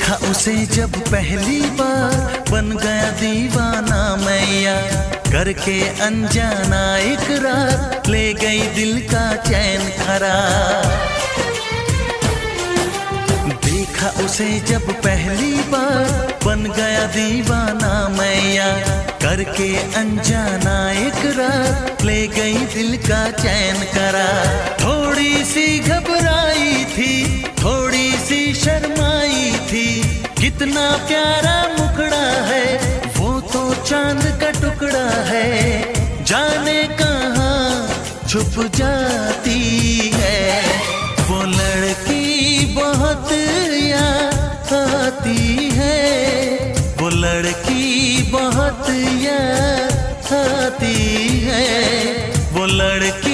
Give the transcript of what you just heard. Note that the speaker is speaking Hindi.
देखा उसे जब पहली बार बन गया दीवाना मैया, करके अनजाना इकरार ले गई दिल का चैन करार। देखा उसे जब पहली बार बन गया दीवाना मैया, करके अनजाना इकरार ले गई दिल का चैन करार। थोड़ी सी घबराई थी, थोड़ी सी शर्माई थी, कितना प्यारा मुखड़ा है वो तो चांद का टुकड़ा है। जाने कहाँ छुप जाती है वो लड़की, बहुत याद आती है वो लड़की, बहुत याद आती है वो लड़की।